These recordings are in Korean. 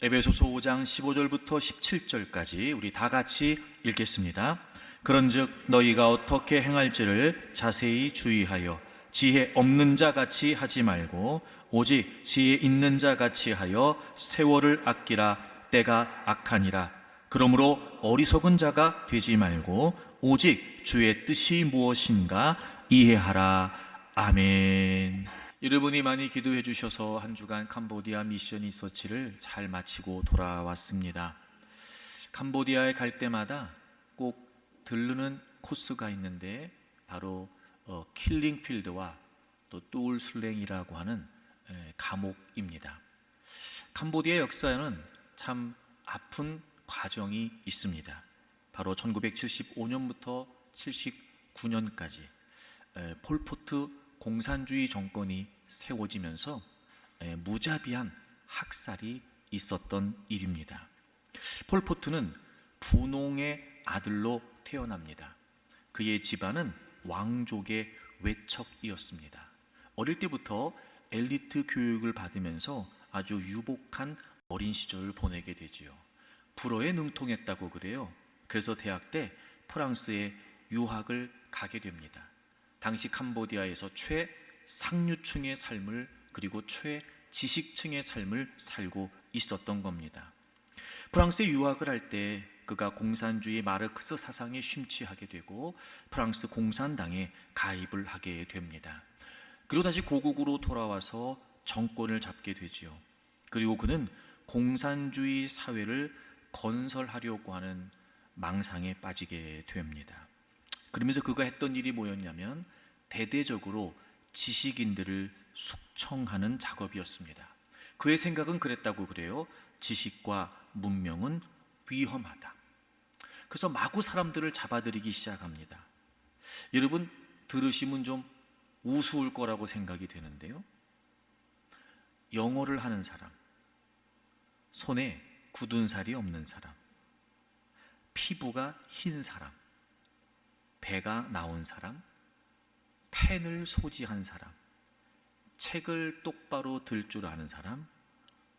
에베소서 5장 15절부터 17절까지 우리 다 같이 읽겠습니다. 그런즉 너희가 어떻게 행할지를 자세히 주의하여 지혜 없는 자 같이 하지 말고 오직 지혜 있는 자 같이 하여 세월을 아끼라. 때가 악하니라. 그러므로 어리석은 자가 되지 말고 오직 주의 뜻이 무엇인가 이해하라. 아멘. 여러분이 많이 기도해 주셔서 한 주간 캄보디아 미션 리서치를 잘 마치고 돌아왔습니다. 캄보디아에 갈 때마다 꼭 들르는 코스가 있는데 바로 킬링필드와 또 뚜울술랭이라고 하는 감옥입니다. 캄보디아 역사에는 참 아픈 과정이 있습니다. 바로 1975년부터 79년까지 폴포트 공산주의 정권이 세워지면서 무자비한 학살이 있었던 일입니다. 폴포트는 분홍의 아들로 태어납니다. 그의 집안은 왕족의 외척이었습니다. 어릴 때부터 엘리트 교육을 받으면서 아주 유복한 어린 시절을 보내게 되지요. 불어에 능통했다고 그래요. 그래서 대학 때 프랑스에 유학을 가게 됩니다. 당시 캄보디아에서 최상류층의 삶을 그리고 최지식층의 삶을 살고 있었던 겁니다. 프랑스에 유학을 할 때 그가 공산주의 마르크스 사상에 심취하게 되고 프랑스 공산당에 가입을 하게 됩니다. 그리고 다시 고국으로 돌아와서 정권을 잡게 되지요. 그리고 그는 공산주의 사회를 건설하려고 하는 망상에 빠지게 됩니다. 그러면서 그가 했던 일이 뭐였냐면 대대적으로 지식인들을 숙청하는 작업이었습니다. 그의 생각은 그랬다고 그래요. 지식과 문명은 위험하다. 그래서 마구 사람들을 잡아들이기 시작합니다. 여러분 들으시면 좀 우스울 거라고 생각이 되는데요. 영어를 하는 사람, 손에 굳은 살이 없는 사람, 피부가 흰 사람, 배가 나온 사람, 펜을 소지한 사람, 책을 똑바로 들 줄 아는 사람,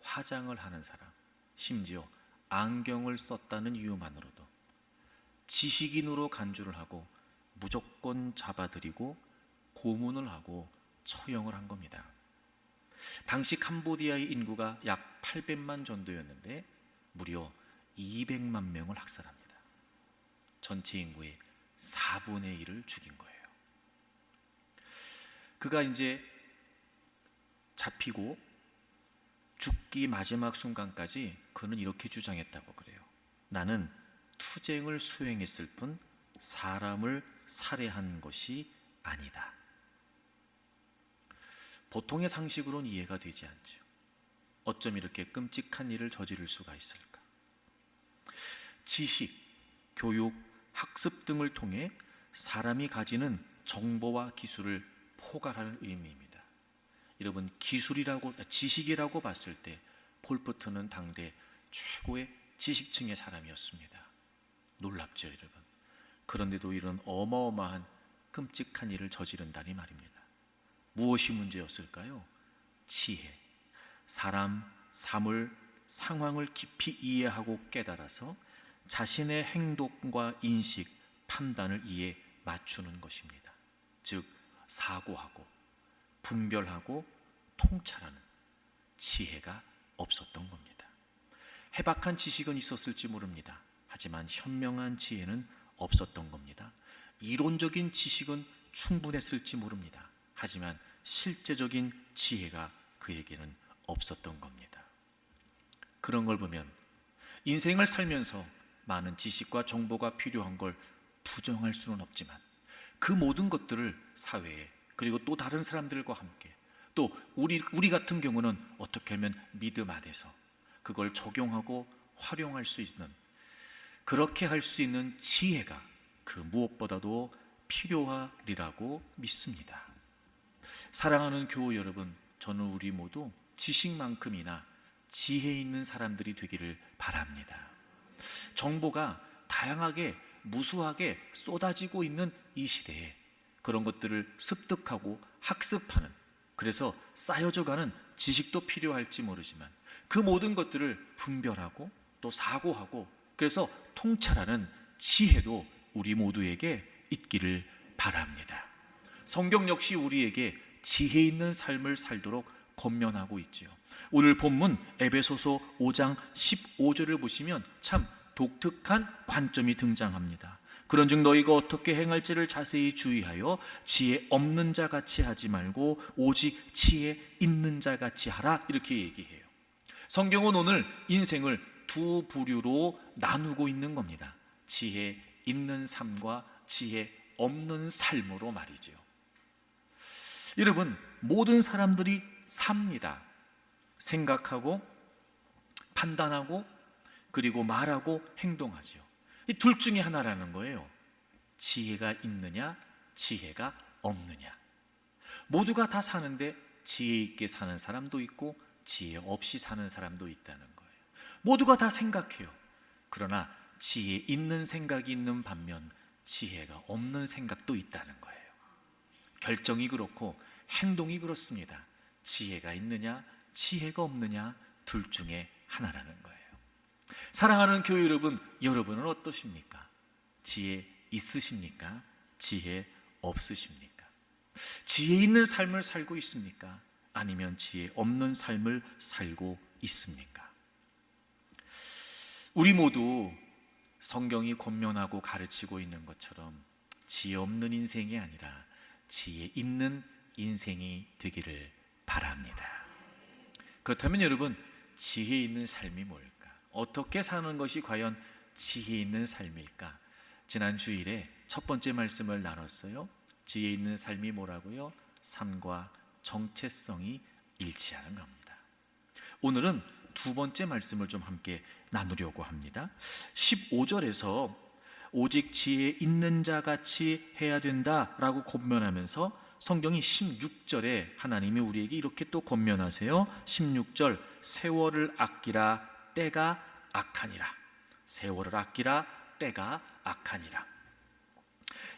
화장을 하는 사람, 심지어 안경을 썼다는 이유만으로도 지식인으로 간주를 하고 무조건 잡아들이고 고문을 하고 처형을 한 겁니다. 당시 캄보디아의 인구가 약 800만 정도였는데 무려 200만 명을 학살합니다. 전체 인구의 4분의 1을 죽인 거예요. 그가 이제 잡히고 죽기 마지막 순간까지 그는 이렇게 주장했다고 그래요. 나는 투쟁을 수행했을 뿐 사람을 살해한 것이 아니다. 보통의 상식으로는 이해가 되지 않죠. 어쩜 이렇게 끔찍한 일을 저지를 수가 있을까? 지식, 교육, 학습 등을 통해 사람이 가지는 정보와 기술을 포괄하는 의미입니다. 여러분 지식이라고 봤을 때 폴포트는 당대 최고의 지식층의 사람이었습니다. 놀랍죠, 여러분. 그런데도 이런 어마어마한 끔찍한 일을 저지른다니 말입니다. 무엇이 문제였을까요? 지혜. 사람, 사물, 상황을 깊이 이해하고 깨달아서 자신의 행동과 인식, 판단을 이에 맞추는 것입니다. 즉 사고하고 분별하고 통찰하는 지혜가 없었던 겁니다. 해박한 지식은 있었을지 모릅니다. 하지만 현명한 지혜는 없었던 겁니다. 이론적인 지식은 충분했을지 모릅니다. 하지만 실제적인 지혜가 그에게는 없었던 겁니다. 그런 걸 보면 인생을 살면서 많은 지식과 정보가 필요한 걸 부정할 수는 없지만 그 모든 것들을 사회에 그리고 또 다른 사람들과 함께 또 우리 같은 경우는 어떻게 하면 믿음 안에서 그걸 적용하고 활용할 수 있는 그렇게 할 수 있는 지혜가 그 무엇보다도 필요하리라고 믿습니다. 사랑하는 교우 여러분, 저는 우리 모두 지식만큼이나 지혜 있는 사람들이 되기를 바랍니다. 정보가 다양하게 무수하게 쏟아지고 있는 이 시대에 그런 것들을 습득하고 학습하는, 그래서 쌓여져가는 지식도 필요할지 모르지만 그 모든 것들을 분별하고 또 사고하고 그래서 통찰하는 지혜도 우리 모두에게 있기를 바랍니다. 성경 역시 우리에게 지혜 있는 삶을 살도록 권면하고 있지요. 오늘 본문 에베소서 5장 15절을 보시면 참 독특한 관점이 등장합니다. 그런즉 너희가 어떻게 행할지를 자세히 주의하여 지혜 없는 자 같이 하지 말고 오직 지혜 있는 자 같이 하라, 이렇게 얘기해요. 성경은 오늘 인생을 두 부류로 나누고 있는 겁니다. 지혜 있는 삶과 지혜 없는 삶으로 말이죠. 여러분, 모든 사람들이 삽니다. 생각하고 판단하고 그리고 말하고 행동하죠. 이 둘 중에 하나라는 거예요. 지혜가 있느냐 지혜가 없느냐. 모두가 다 사는데 지혜 있게 사는 사람도 있고 지혜 없이 사는 사람도 있다는 거예요. 모두가 다 생각해요. 그러나 지혜 있는 생각이 있는 반면 지혜가 없는 생각도 있다는 거예요. 결정이 그렇고 행동이 그렇습니다. 지혜가 있느냐 지혜가 없느냐, 둘 중에 하나라는 거예요. 사랑하는 교회 여러분, 여러분은 어떠십니까? 지혜 있으십니까? 지혜 없으십니까? 지혜 있는 삶을 살고 있습니까? 아니면 지혜 없는 삶을 살고 있습니까? 우리 모두 성경이 권면하고 가르치고 있는 것처럼 지혜 없는 인생이 아니라 지혜 있는 인생이 되기를 바랍니다. 그렇다면 여러분, 지혜 있는 삶이 뭘까? 어떻게 사는 것이 과연 지혜 있는 삶일까? 지난 주일에 첫 번째 말씀을 나눴어요. 지혜 있는 삶이 뭐라고요? 삶과 정체성이 일치하는 겁니다. 오늘은 두 번째 말씀을 좀 함께 나누려고 합니다. 15절에서 오직 지혜 있는 자 같이 해야 된다라고 권면하면서 성경이 16절에 하나님이 우리에게 이렇게 또 권면하세요. 16절, 세월을 아끼라 때가 악하니라. 세월을 아끼라 때가 악하니라.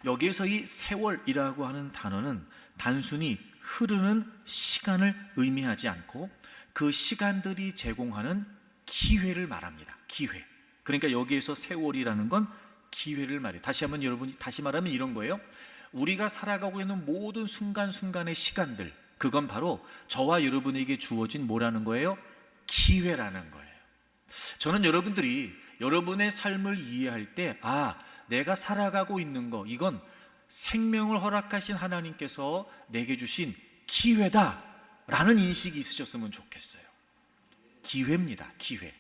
여기에서 이 세월이라고 하는 단어는 단순히 흐르는 시간을 의미하지 않고 그 시간들이 제공하는 기회를 말합니다. 기회. 그러니까 여기에서 세월이라는 건 기회를 말해요. 다시 말하면 이런 거예요. 우리가 살아가고 있는 모든 순간순간의 시간들, 그건 바로 저와 여러분에게 주어진 뭐라는 거예요? 기회라는 거예요. 저는 여러분들이 여러분의 삶을 이해할 때 내가 살아가고 있는 거, 이건 생명을 허락하신 하나님께서 내게 주신 기회다라는 인식이 있으셨으면 좋겠어요. 기회입니다. 기회.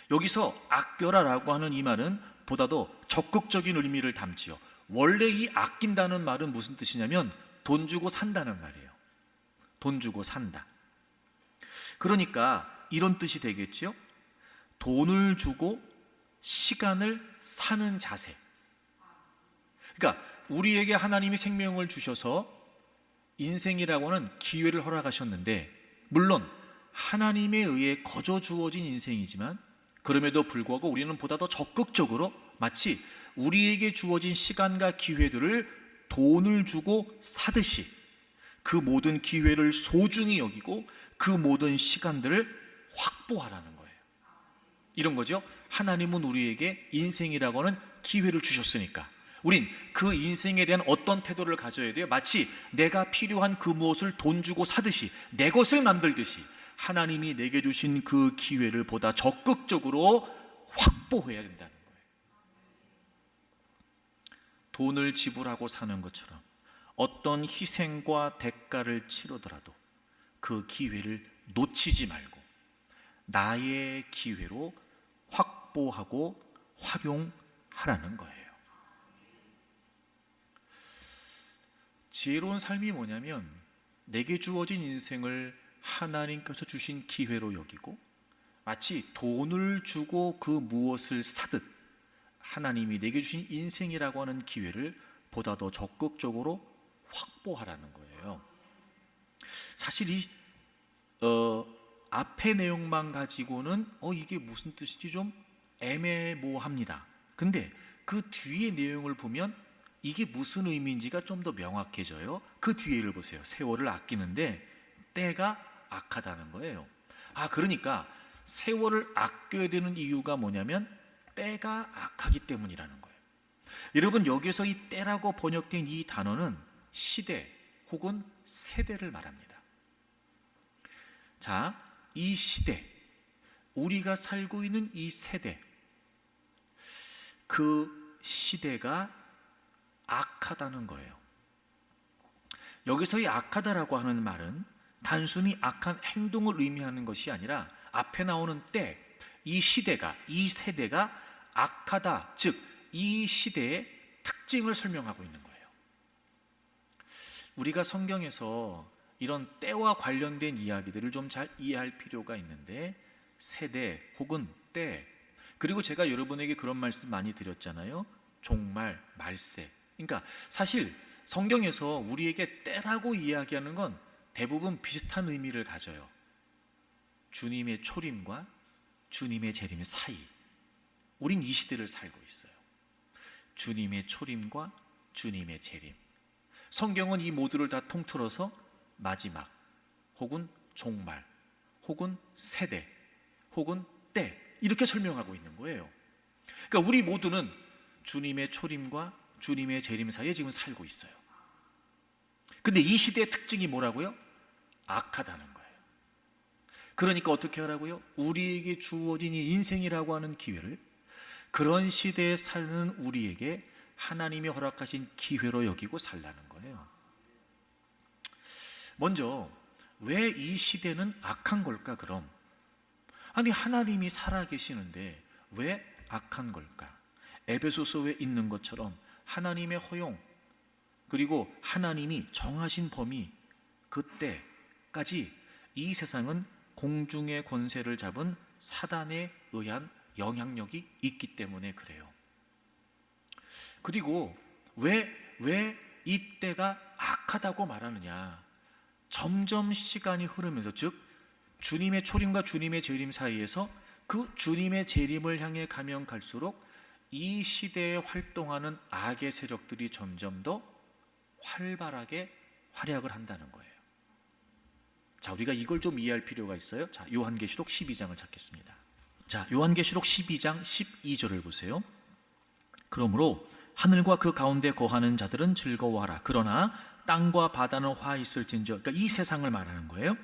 여기서 아껴라라고 하는 이 말은 보다도 적극적인 의미를 담지요. 원래 이 아낀다는 말은 무슨 뜻이냐면 돈 주고 산다는 말이에요. 돈 주고 산다. 그러니까 이런 뜻이 되겠죠. 돈을 주고 시간을 사는 자세. 그러니까 우리에게 하나님이 생명을 주셔서 인생이라고 하는 기회를 허락하셨는데, 물론 하나님에 의해 거저 주어진 인생이지만 그럼에도 불구하고 우리는 보다 더 적극적으로 마치 우리에게 주어진 시간과 기회들을 돈을 주고 사듯이 그 모든 기회를 소중히 여기고 그 모든 시간들을 확보하라는 거예요. 이런 거죠. 하나님은 우리에게 인생이라고 하는 기회를 주셨으니까 우린 그 인생에 대한 어떤 태도를 가져야 돼요? 마치 내가 필요한 그 무엇을 돈 주고 사듯이, 내 것을 만들듯이 하나님이 내게 주신 그 기회를 보다 적극적으로 확보해야 된다는 거예요. 돈을 지불하고 사는 것처럼 어떤 희생과 대가를 치르더라도 그 기회를 놓치지 말고 나의 기회로 확보하고 활용하라는 거예요. 지혜로운 삶이 뭐냐면 내게 주어진 인생을 하나님께서 주신 기회로 여기고 마치 돈을 주고 그 무엇을 사듯 하나님이 내게 주신 인생이라고 하는 기회를 보다 더 적극적으로 확보하라는 거예요. 사실 이 앞의 내용만 가지고는 이게 무슨 뜻인지 좀 애매모호합니다. 근데 그 뒤의 내용을 보면 이게 무슨 의미인지가 좀 더 명확해져요. 그 뒤에를 보세요. 세월을 아끼는데 때가 악하다는 거예요. 그러니까 세월을 아껴야 되는 이유가 뭐냐면 때가 악하기 때문이라는 거예요. 여러분, 여기서 이 때라고 번역된 이 단어는 시대 혹은 세대를 말합니다. 자, 이 시대, 우리가 살고 있는 이 세대, 그 시대가 악하다는 거예요. 여기서 이 악하다라고 하는 말은 단순히 악한 행동을 의미하는 것이 아니라 앞에 나오는 때, 이 시대가, 이 세대가 악하다, 즉 이 시대의 특징을 설명하고 있는 거예요. 우리가 성경에서 이런 때와 관련된 이야기들을 좀 잘 이해할 필요가 있는데, 세대 혹은 때, 그리고 제가 여러분에게 그런 말씀 많이 드렸잖아요. 종말, 말세. 그러니까 사실 성경에서 우리에게 때라고 이야기하는 건 대부분 비슷한 의미를 가져요. 주님의 초림과 주님의 재림 사이, 우린 이 시대를 살고 있어요. 주님의 초림과 주님의 재림. 성경은 이 모두를 다 통틀어서 마지막 혹은 종말 혹은 세대 혹은 때, 이렇게 설명하고 있는 거예요. 그러니까 우리 모두는 주님의 초림과 주님의 재림 사이에 지금 살고 있어요. 근데 이 시대의 특징이 뭐라고요? 악하다는 거예요. 그러니까 어떻게 하라고요? 우리에게 주어진 이 인생이라고 하는 기회를 그런 시대에 사는 우리에게 하나님이 허락하신 기회로 여기고 살라는 거예요. 먼저 왜 이 시대는 악한 걸까 그럼? 아니, 하나님이 살아계시는데 왜 악한 걸까? 에베소서에 있는 것처럼 하나님의 허용, 그리고 하나님이 정하신 범위, 그때까지 이 세상은 공중의 권세를 잡은 사단에 의한 영향력이 있기 때문에 그래요. 그리고 왜 이때가 악하다고 말하느냐? 점점 시간이 흐르면서, 즉 주님의 초림과 주님의 재림 사이에서 그 주님의 재림을 향해 가면 갈수록 이 시대에 활동하는 악의 세력들이 점점 더 활발하게 활약을 한다는 거예요. 자, 우리가 이걸 좀 이해할 필요가 있어요. 자, 요한계시록 12장을 찾겠습니다. 자, 요한계시록 12장 12절을 보세요. 그러므로 하늘과 그 가운데 거하는 자들은 즐거워하라. 그러나 땅과 바다는 화 있을진저. 그러니까 이 세상을 말하는 거예요.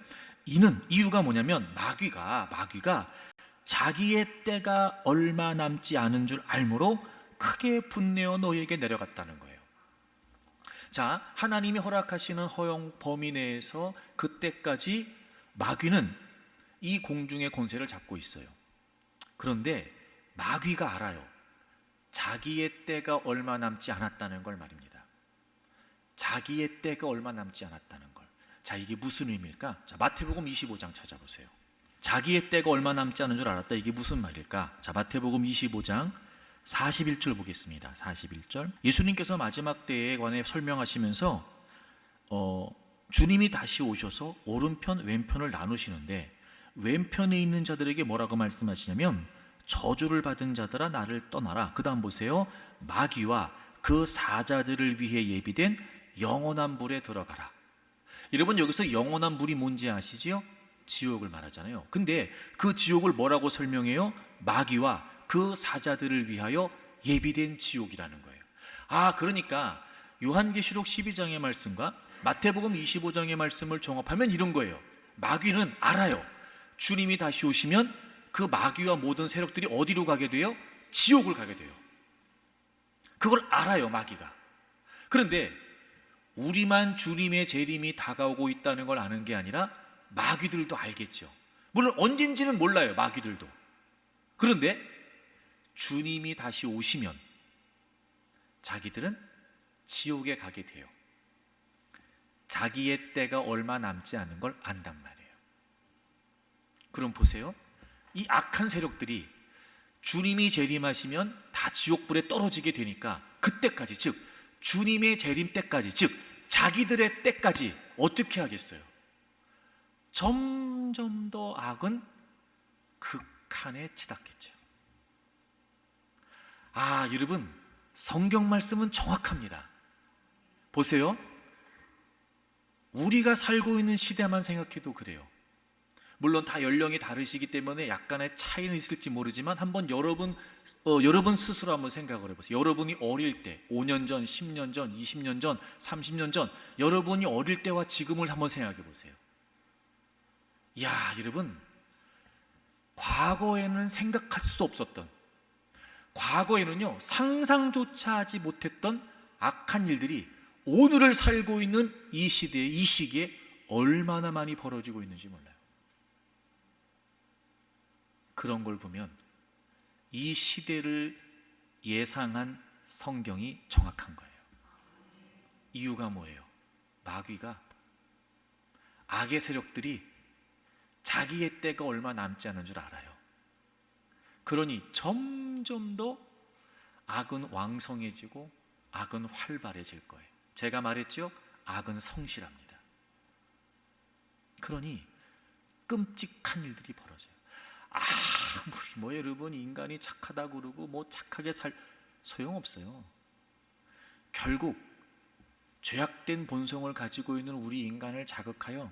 이유가 뭐냐면 마귀가 자기의 때가 얼마 남지 않은 줄 알므로 크게 분내어 너희에게 내려갔다는 거예요. 자, 하나님이 허락하시는 허용 범위 내에서 그때까지 마귀는 이 공중의 권세를 잡고 있어요. 그런데 마귀가 알아요. 자기의 때가 얼마 남지 않았다는 걸 말입니다. 자기의 때가 얼마 남지 않았다는 걸. 자, 이게 무슨 의미일까? 자, 마태복음 25장 찾아보세요. 자기의 때가 얼마 남지 않은 줄 알았다. 이게 무슨 말일까? 자, 마태복음 25장 41절 보겠습니다. 41절. 예수님께서 마지막 때에 관해 설명하시면서 주님이 다시 오셔서 오른편 왼편을 나누시는데, 왼편에 있는 자들에게 뭐라고 말씀하시냐면 저주를 받은 자들아 나를 떠나라. 그 다음 보세요. 마귀와 그 사자들을 위해 예비된 영원한 불에 들어가라. 여러분, 여기서 영원한 불이 뭔지 아시지요? 지옥을 말하잖아요. 근데 그 지옥을 뭐라고 설명해요? 마귀와 그 사자들을 위하여 예비된 지옥이라는 거예요. 그러니까 요한계시록 12장의 말씀과 마태복음 25장의 말씀을 종합하면 이런 거예요. 마귀는 알아요. 주님이 다시 오시면 그 마귀와 모든 세력들이 어디로 가게 돼요? 지옥을 가게 돼요. 그걸 알아요, 마귀가. 그런데 우리만 주님의 재림이 다가오고 있다는 걸 아는 게 아니라 마귀들도 알겠죠. 물론 언젠지는 몰라요, 마귀들도. 그런데 주님이 다시 오시면 자기들은 지옥에 가게 돼요. 자기의 때가 얼마 남지 않은 걸 안단 말이에요. 그럼 보세요. 이 악한 세력들이 주님이 재림하시면 다 지옥불에 떨어지게 되니까 그때까지, 즉 주님의 재림 때까지, 즉 자기들의 때까지 어떻게 하겠어요? 점점 더 악은 극한에 치닫겠죠. 여러분, 성경 말씀은 정확합니다. 보세요. 우리가 살고 있는 시대만 생각해도 그래요. 물론 다 연령이 다르시기 때문에 약간의 차이는 있을지 모르지만 한번 여러분 스스로 한번 생각을 해보세요. 여러분이 어릴 때 5년 전, 10년 전, 20년 전, 30년 전 여러분이 어릴 때와 지금을 한번 생각해 보세요. 야, 여러분, 과거에는 생각할 수도 없었던, 과거에는요 상상조차 하지 못했던 악한 일들이 오늘을 살고 있는 이 시대에, 이 시기에 얼마나 많이 벌어지고 있는지 몰라요. 그런 걸 보면 이 시대를 예상한 성경이 정확한 거예요. 이유가 뭐예요? 마귀가, 악의 세력들이 자기의 때가 얼마 남지 않은 줄 알아요. 그러니 점점 더 악은 왕성해지고 악은 활발해질 거예요. 제가 말했죠? 악은 성실합니다. 그러니 끔찍한 일들이 벌어져요. 뭐 여러분 인간이 착하다고 그러고 뭐 착하게 소용없어요. 결국 죄악된 본성을 가지고 있는 우리 인간을 자극하여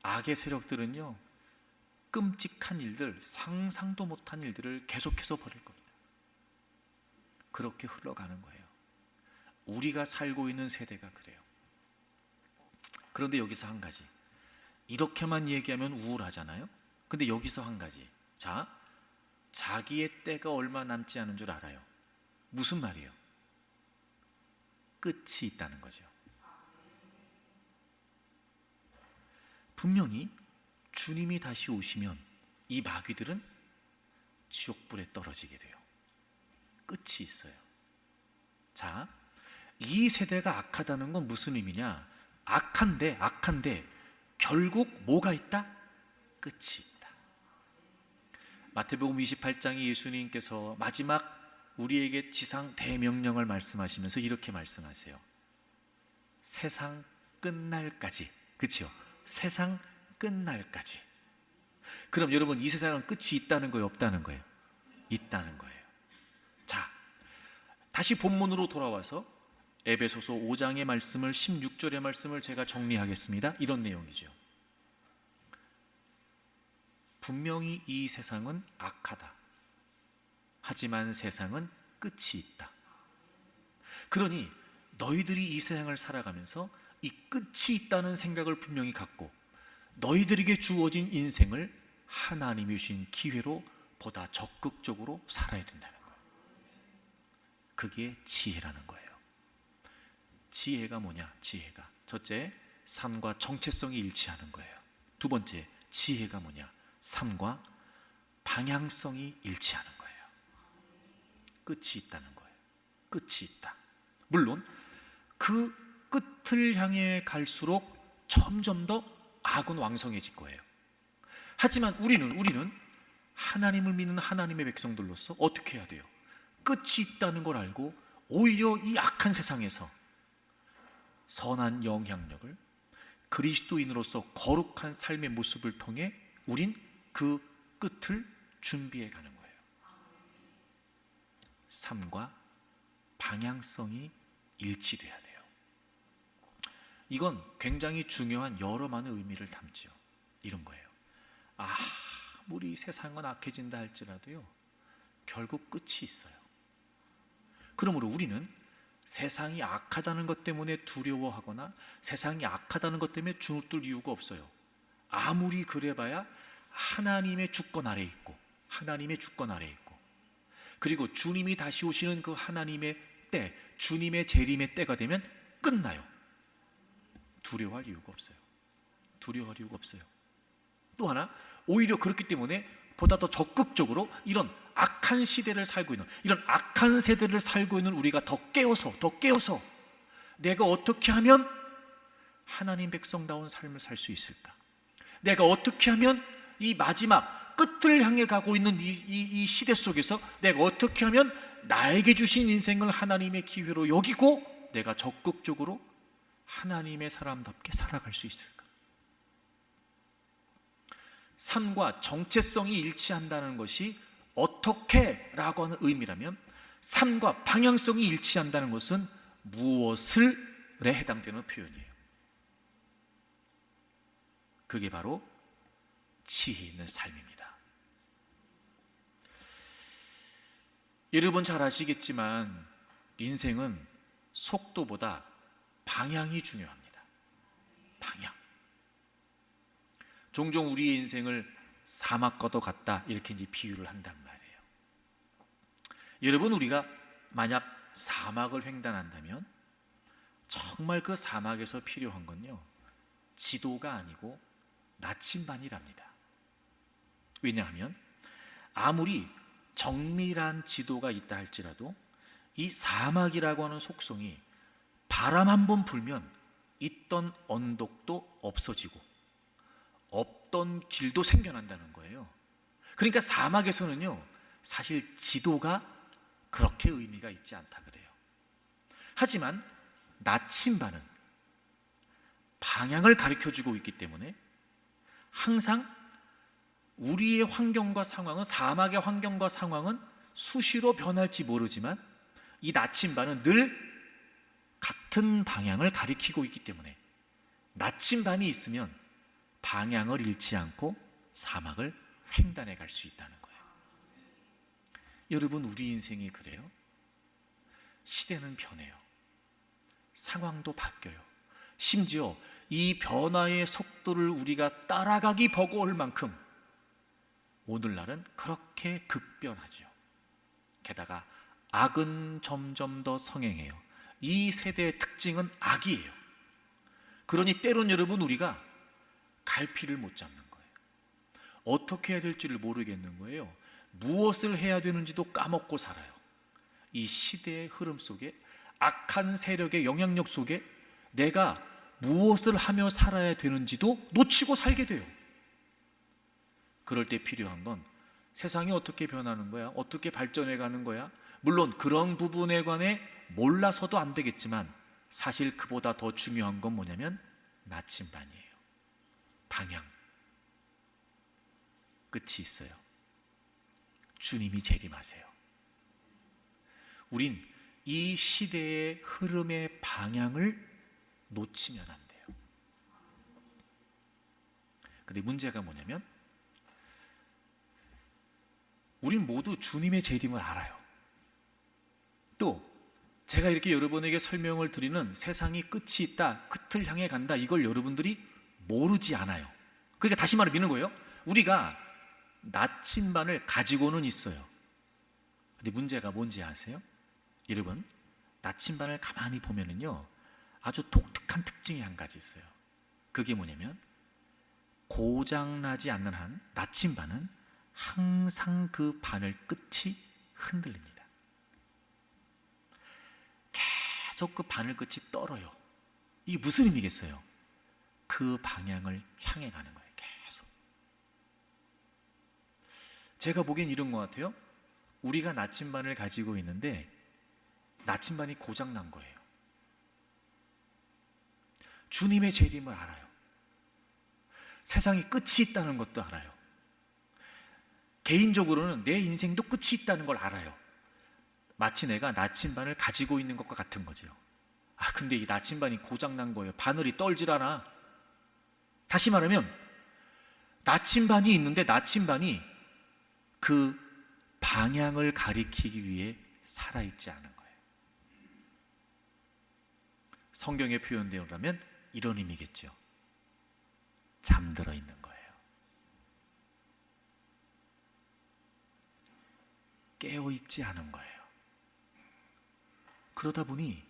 악의 세력들은요 끔찍한 일들, 상상도 못한 일들을 계속해서 벌일 겁니다. 그렇게 흘러가는 거예요. 우리가 살고 있는 세대가 그래요. 그런데 여기서 한 가지, 이렇게만 얘기하면 우울하잖아요. 근데 여기서 한 가지, 자, 자기의 때가 얼마 남지 않은 줄 알아요. 무슨 말이에요? 끝이 있다는 거죠. 분명히 주님이 다시 오시면 이 마귀들은 지옥불에 떨어지게 돼요. 끝이 있어요. 자, 이 세대가 악하다는 건 무슨 의미냐? 악한데 결국 뭐가 있다? 끝이 있다. 마태복음 28장에 예수님께서 마지막 우리에게 지상 대명령을 말씀하시면서 이렇게 말씀하세요. 세상 끝날까지. 그렇죠? 세상 끝날까지. 그럼 여러분, 이 세상은 끝이 있다는 거예요, 없다는 거예요? 있다는 거예요. 자, 다시 본문으로 돌아와서 에베소서 5장의 말씀을, 16절의 말씀을 제가 정리하겠습니다. 이런 내용이죠. 분명히 이 세상은 악하다. 하지만 세상은 끝이 있다. 그러니 너희들이 이 세상을 살아가면서 이 끝이 있다는 생각을 분명히 갖고 너희들에게 주어진 인생을 하나님이 주신 기회로 보다 적극적으로 살아야 된다는 거예요. 그게 지혜라는 거예요. 지혜가 뭐냐? 지혜가 첫째, 삶과 정체성이 일치하는 거예요. 두 번째, 지혜가 뭐냐? 삶과 방향성이 일치하는 거예요. 끝이 있다는 거예요. 끝이 있다. 물론 그 끝을 향해 갈수록 점점 더 악은 왕성해질 거예요. 하지만 우리는 하나님을 믿는 하나님의 백성들로서 어떻게 해야 돼요? 끝이 있다는 걸 알고 오히려 이 악한 세상에서 선한 영향력을, 그리스도인으로서 거룩한 삶의 모습을 통해 우린 그 끝을 준비해 가는 거예요. 삶과 방향성이 일치돼야 돼요. 이건 굉장히 중요한 여러 많은 의미를 담죠. 이런 거예요. 아무리 세상은 악해진다 할지라도요, 결국 끝이 있어요. 그러므로 우리는 세상이 악하다는 것 때문에 두려워하거나 세상이 악하다는 것 때문에 주눅들 이유가 없어요. 아무리 그래봐야 하나님의 주권 아래에 있고, 하나님의 주권 아래에 있고, 그리고 주님이 다시 오시는 그 하나님의 때, 주님의 재림의 때가 되면 끝나요. 두려워할 이유가 없어요. 두려워할 이유가 없어요. 또 하나, 오히려 그렇기 때문에 보다 더 적극적으로 이런 악한 시대를 살고 있는, 이런 악한 세대를 살고 있는 우리가 더 깨어서 내가 어떻게 하면 하나님 백성다운 삶을 살 수 있을까? 내가 어떻게 하면 이 마지막 끝을 향해 가고 있는 이 시대 속에서 내가 어떻게 하면 나에게 주신 인생을 하나님의 기회로 여기고 내가 적극적으로 하나님의 사람답게 살아갈 수 있을까? 삶과 정체성이 일치한다는 것이 어떻게 라고 하는 의미라면, 삶과 방향성이 일치한다는 것은 무엇을에 해당되는 표현이에요. 그게 바로 지혜 있는 삶입니다. 여러분 잘 아시겠지만 인생은 속도보다 방향이 중요합니다. 방향. 종종 우리의 인생을 사막과도 같다 이렇게 이제 비유를 한단 말이에요. 여러분, 우리가 만약 사막을 횡단한다면 정말 그 사막에서 필요한 건요, 지도가 아니고 나침반이랍니다. 왜냐하면 아무리 정밀한 지도가 있다 할지라도 이 사막이라고 하는 속성이 바람 한 번 불면 있던 언덕도 없어지고 없던 길도 생겨난다는 거예요. 그러니까 사막에서는요, 사실 지도가 그렇게 의미가 있지 않다 그래요. 하지만 나침반은 방향을 가르쳐주고 있기 때문에 항상 우리의 환경과 상황은, 사막의 환경과 상황은 수시로 변할지 모르지만 이 나침반은 늘 같은 방향을 가리키고 있기 때문에 나침반이 있으면 방향을 잃지 않고 사막을 횡단해 갈 수 있다는 거예요. 여러분, 우리 인생이 그래요. 시대는 변해요. 상황도 바뀌어요. 심지어 이 변화의 속도를 우리가 따라가기 버거울 만큼 오늘날은 그렇게 급변하죠. 게다가 악은 점점 더 성행해요. 이 세대의 특징은 악이에요. 그러니 때론 여러분, 우리가 갈피를 못 잡는 거예요. 어떻게 해야 될지를 모르겠는 거예요. 무엇을 해야 되는지도 까먹고 살아요. 이 시대의 흐름 속에, 악한 세력의 영향력 속에 내가 무엇을 하며 살아야 되는지도 놓치고 살게 돼요. 그럴 때 필요한 건 세상이 어떻게 변하는 거야? 어떻게 발전해 가는 거야? 물론 그런 부분에 관해 몰라서도 안 되겠지만 사실 그보다 더 중요한 건 뭐냐면 나침반이에요. 방향. 끝이 있어요. 주님이 재림하세요. 우린 이 시대의 흐름의 방향을 놓치면 안 돼요. 근데 문제가 뭐냐면 우린 모두 주님의 재림을 알아요. 또 제가 이렇게 여러분에게 설명을 드리는 세상이 끝이 있다, 끝을 향해 간다, 이걸 여러분들이 모르지 않아요. 그러니까 다시 말해 믿는 거예요. 우리가 나침반을 가지고는 있어요. 근데 문제가 뭔지 아세요? 여러분, 나침반을 가만히 보면은요, 아주 독특한 특징이 한 가지 있어요. 그게 뭐냐면 고장나지 않는 한 나침반은 항상 그 바늘 끝이 흔들립니다. 계속 그 바늘 끝이 떨어요. 이게 무슨 의미겠어요? 그 방향을 향해 가는 거예요. 계속. 제가 보기엔 이런 것 같아요. 우리가 나침반을 가지고 있는데 나침반이 고장난 거예요. 주님의 재림을 알아요. 세상이 끝이 있다는 것도 알아요. 개인적으로는 내 인생도 끝이 있다는 걸 알아요. 마치 내가 나침반을 가지고 있는 것과 같은 거죠. 근데 이 나침반이 고장난 거예요. 바늘이 떨질 않아. 다시 말하면 나침반이 있는데 나침반이 그 방향을 가리키기 위해 살아있지 않은 거예요. 성경에 표현되어라면 이런 의미겠죠. 잠들어 있는 거예요. 깨어있지 않은 거예요. 그러다 보니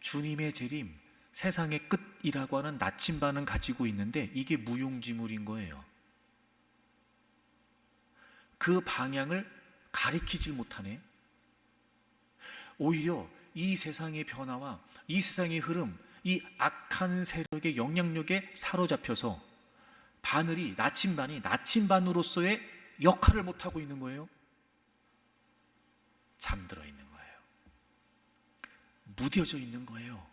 주님의 재림, 세상의 끝이라고 하는 나침반은 가지고 있는데 이게 무용지물인 거예요. 그 방향을 가리키질 못하네. 오히려 이 세상의 변화와 이 세상의 흐름, 이 악한 세력의 영향력에 사로잡혀서 나침반이 나침반으로서의 역할을 못하고 있는 거예요. 잠들어 있는 거예요. 무뎌져 있는 거예요.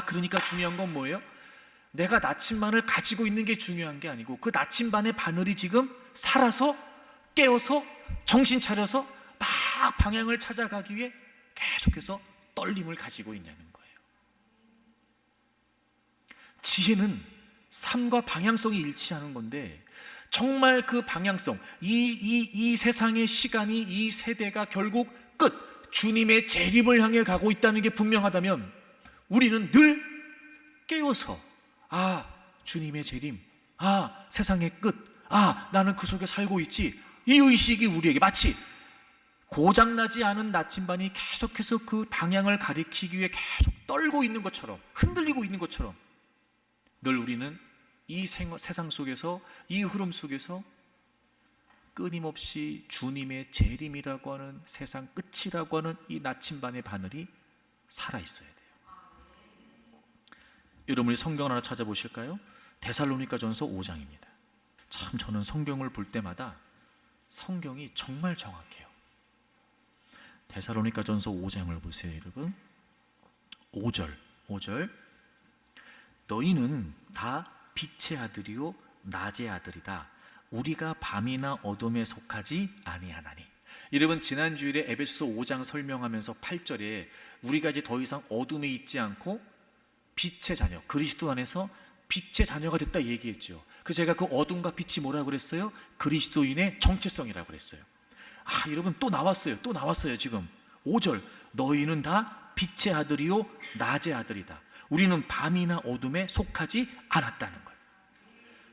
그러니까 중요한 건 뭐예요? 내가 나침반을 가지고 있는 게 중요한 게 아니고 그 나침반의 바늘이 지금 살아서 깨어서 정신 차려서 막 방향을 찾아가기 위해 계속해서 떨림을 가지고 있냐는 거예요. 지혜는 삶과 방향성이 일치하는 건데, 정말 그 방향성, 이 세상의 시간이, 이 세대가 결국 끝, 주님의 재림을 향해 가고 있다는 게 분명하다면 우리는 늘 깨어서 주님의 재림, 세상의 끝, 나는 그 속에 살고 있지, 이 의식이 우리에게 마치 고장나지 않은 나침반이 계속해서 그 방향을 가리키기 위해 계속 떨고 있는 것처럼, 흔들리고 있는 것처럼 늘 우리는 이 세상 속에서, 이 흐름 속에서 끊임없이 주님의 재림이라고 하는, 세상 끝이라고 하는 이 나침반의 바늘이 살아있어야 돼요. 여러분이 성경 하나 찾아보실까요? 데살로니가전서 5장입니다. 참 저는 성경을 볼 때마다 성경이 정말 정확해요. 데살로니가전서 5장을 보세요, 여러분. 5절. 너희는 다 빛의 아들이요 낮의 아들이다. 우리가 밤이나 어둠에 속하지 아니하나니. 여러분, 지난 주일에 에베소서 5장 설명하면서 8절에 우리가 이제 더 이상 어둠에 있지 않고 빛의 자녀, 그리스도 안에서 빛의 자녀가 됐다 얘기했죠. 그래서 제가 그 어둠과 빛이 뭐라고 그랬어요? 그리스도인의 정체성이라고 그랬어요. 여러분, 또 나왔어요 지금. 5절, 너희는 다 빛의 아들이요 낮의 아들이다. 우리는 밤이나 어둠에 속하지 않았다는 거예요.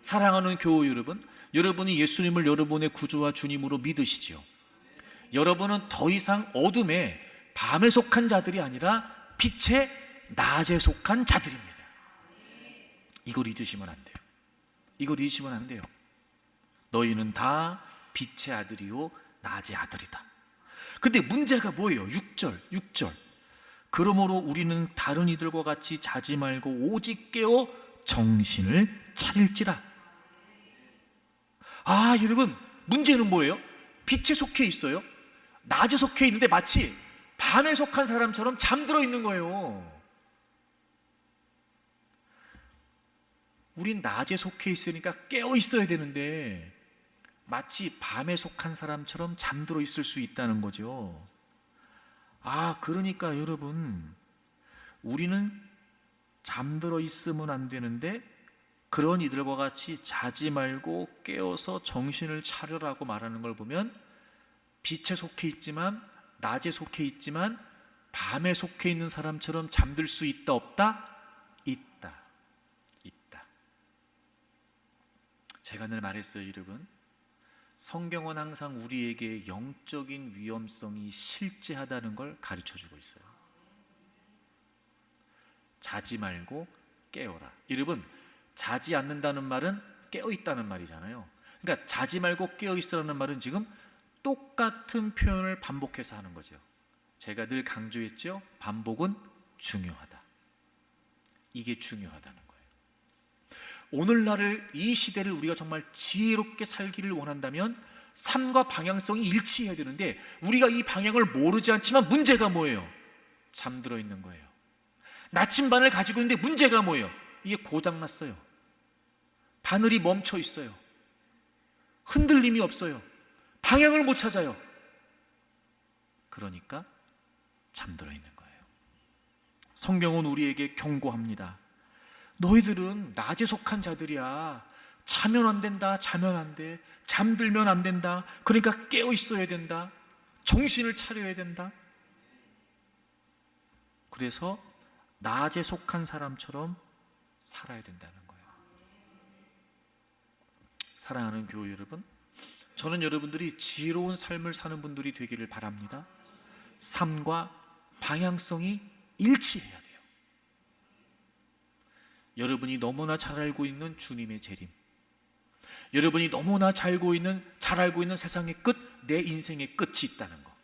사랑하는 교우 여러분, 여러분이 예수님을 여러분의 구주와 주님으로 믿으시죠? 여러분은 더 이상 어둠에, 밤에 속한 자들이 아니라 빛의 낮에 속한 자들입니다. 이걸 잊으시면 안 돼요. 너희는 다 빛의 아들이요 낮의 아들이다. 근데 문제가 뭐예요? 6절. 그러므로 우리는 다른 이들과 같이 자지 말고 오직 깨어 정신을 차릴지라. 여러분, 문제는 뭐예요? 빛에 속해 있어요. 낮에 속해 있는데 마치 밤에 속한 사람처럼 잠들어 있는 거예요. 우린 낮에 속해 있으니까 깨어 있어야 되는데 마치 밤에 속한 사람처럼 잠들어 있을 수 있다는 거죠. 그러니까 여러분, 우리는 잠들어 있으면 안 되는데 그런 이들과 같이 자지 말고 깨어서 정신을 차려라고 말하는 걸 보면, 빛에 속해 있지만, 낮에 속해 있지만 밤에 속해 있는 사람처럼 잠들 수 있다 없다? 있다. 제가 늘 말했어요, 여러분. 성경은 항상 우리에게 영적인 위험성이 실제하다는 걸 가르쳐주고 있어요. 자지 말고 깨어라. 여러분, 자지 않는다는 말은 깨어 있다는 말이잖아요. 그러니까 자지 말고 깨어 있으라는 말은 지금 똑같은 표현을 반복해서 하는 거죠. 제가 늘 강조했죠. 반복은 중요하다. 이게 중요하다는 거예요. 오늘날을, 이 시대를 우리가 정말 지혜롭게 살기를 원한다면 삶과 방향성이 일치해야 되는데, 우리가 이 방향을 모르지 않지만 문제가 뭐예요? 잠들어 있는 거예요. 나침반을 가지고 있는데 문제가 뭐예요? 이게 고장났어요. 바늘이 멈춰 있어요. 흔들림이 없어요. 방향을 못 찾아요. 그러니까 잠들어 있는 거예요. 성경은 우리에게 경고합니다. 너희들은 낮에 속한 자들이야. 자면 안 된다. 자면 안 돼. 잠들면 안 된다. 그러니까 깨어 있어야 된다. 정신을 차려야 된다. 그래서 낮에 속한 사람처럼 살아야 된다는 거예요. 사랑하는 교회 여러분, 저는 여러분들이 지혜로운 삶을 사는 분들이 되기를 바랍니다. 삶과 방향성이 일치해야 돼요. 여러분이 너무나 잘 알고 있는 주님의 재림, 여러분이 너무나 잘 알고 있는 세상의 끝, 내 인생의 끝이 있다는 거,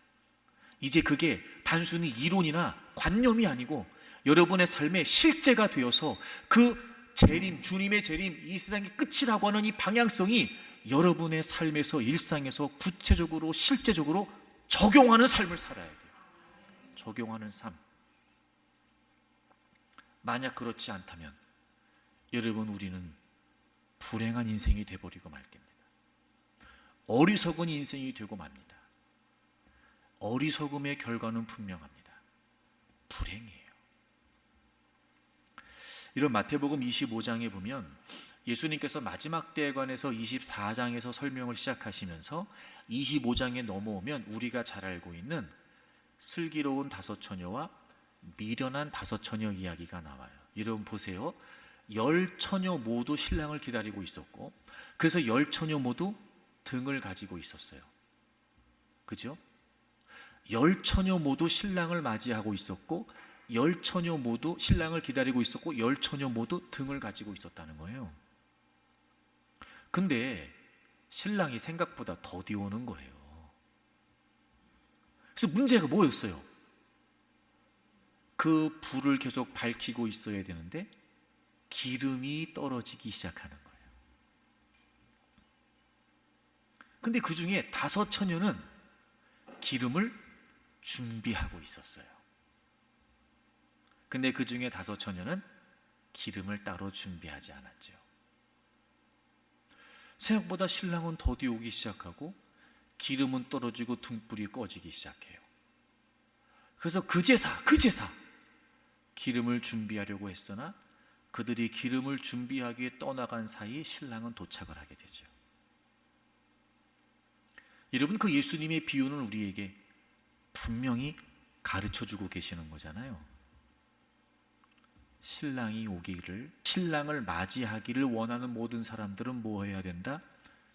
이제 그게 단순히 이론이나 관념이 아니고 여러분의 삶의 실제가 되어서 그 재림, 주님의 재림, 이 세상의 끝이라고 하는 이 방향성이 여러분의 삶에서, 일상에서 구체적으로, 실제적으로 적용하는 삶을 살아야 돼요. 적용하는 삶. 만약 그렇지 않다면 여러분, 우리는 불행한 인생이 되어버리고 말 겁니다. 어리석은 인생이 되고 맙니다. 어리석음의 결과는 분명합니다. 불행이에요. 이런 마태복음 25장에 보면 예수님께서 마지막 때에 관해서 24장에서 설명을 시작하시면서 25장에 넘어오면 우리가 잘 알고 있는 슬기로운 다섯 처녀와 미련한 다섯 처녀 이야기가 나와요. 여러분 보세요. 10처녀 모두 신랑을 기다리고 있었고, 그래서 10처녀 모두 등을 가지고 있었어요. 그죠? 10처녀 모두 신랑을 맞이하고 있었고, 10처녀 모두 신랑을 기다리고 있었고, 10처녀 모두 등을 가지고 있었다는 거예요. 근데 신랑이 생각보다 더디 오는 거예요. 그래서 문제가 뭐였어요? 그 불을 계속 밝히고 있어야 되는데 기름이 떨어지기 시작하는 거예요. 근데 그 중에 5처녀는 기름을 준비하고 있었어요. 근데 그 중에 5처녀는 기름을 따로 준비하지 않았죠. 생각보다 신랑은 더디 오기 시작하고 기름은 떨어지고 등불이 꺼지기 시작해요. 그래서 그 제사 기름을 준비하려고 했으나 그들이 기름을 준비하기에 떠나간 사이 신랑은 도착을 하게 되죠. 여러분, 그 예수님의 비유는 우리에게 분명히 가르쳐주고 계시는 거잖아요. 신랑이 오기를, 신랑을 맞이하기를 원하는 모든 사람들은 뭐 해야 된다?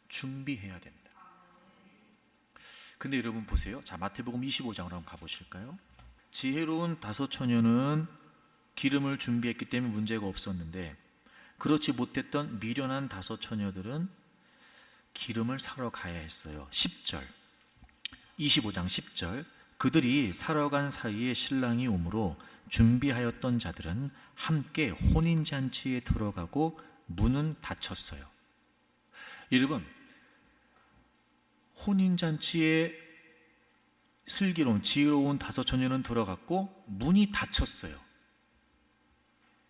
준비해야 된다. 근데 여러분 보세요. 자, 마태복음 25장으로 한번 가보실까요? 지혜로운 5처녀는 기름을 준비했기 때문에 문제가 없었는데, 그렇지 못했던 미련한 5처녀들은 기름을 사러 가야 했어요. 10절, 25장 10절, 그들이 사러 간 사이에 신랑이 오므로 준비하였던 자들은 함께 혼인잔치에 들어가고 문은 닫혔어요. 여러분, 혼인잔치에 슬기로운 지혜로운 5처녀는 들어갔고 문이 닫혔어요.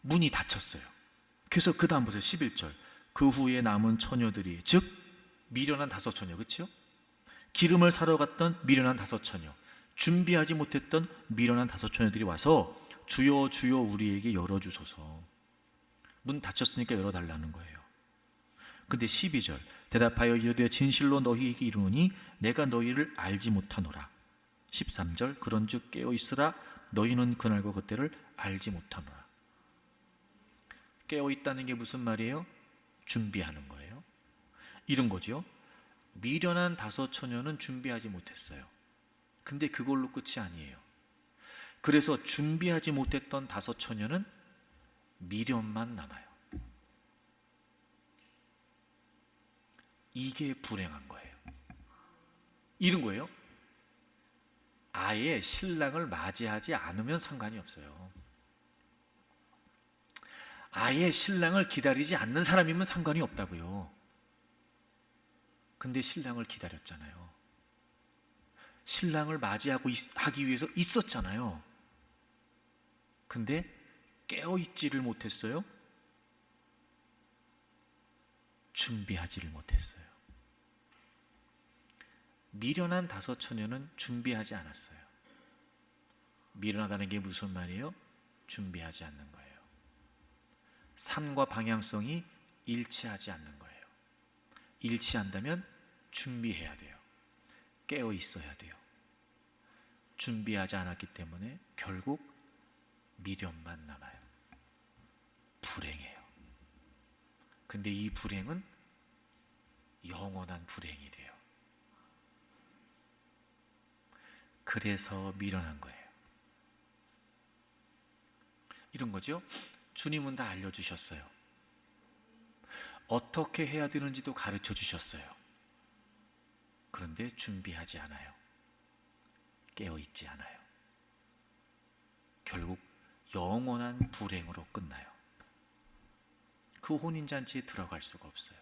문이 닫혔어요. 그래서 그 다음 보세요. 11절, 그 후에 남은 처녀들이, 즉 미련한 5처녀, 그렇죠? 기름을 사러 갔던 미련한 5처녀, 준비하지 못했던 미련한 5처녀들이 와서 주여 주여 우리에게 열어주소서. 문 닫혔으니까 열어달라는 거예요. 근데 12절, 대답하여 이르되 진실로 너희에게 이르노니 내가 너희를 알지 못하노라. 13절, 그런즉 깨어 있으라. 너희는 그날과 그때를 알지 못하노라. 깨어 있다는 게 무슨 말이에요? 준비하는 거예요. 이런 거죠. 미련한 5처녀는 준비하지 못했어요. 근데 그걸로 끝이 아니에요. 그래서 준비하지 못했던 5처녀는 미련만 남아요. 이게 불행한 거예요. 이런 거예요. 아예 신랑을 맞이하지 않으면 상관이 없어요. 아예 신랑을 기다리지 않는 사람이면 상관이 없다고요. 근데 신랑을 기다렸잖아요. 신랑을 하기 위해서 있었잖아요. 근데 깨어있지를 못했어요. 준비하지를 못했어요. 미련한 5처녀는 준비하지 않았어요. 미련하다는 게 무슨 말이에요? 준비하지 않는 거예요. 삶과 방향성이 일치하지 않는 거예요. 일치한다면 준비해야 돼요. 깨어 있어야 돼요. 준비하지 않았기 때문에 결국 미련만 남아요. 불행해요. 근데 이 불행은 영원한 불행이 돼요. 그래서 미련한 거예요. 이런 거죠. 주님은 다 알려주셨어요. 어떻게 해야 되는지도 가르쳐 주셨어요. 그런데 준비하지 않아요. 깨어있지 않아요. 결국 영원한 불행으로 끝나요. 그 혼인잔치에 들어갈 수가 없어요.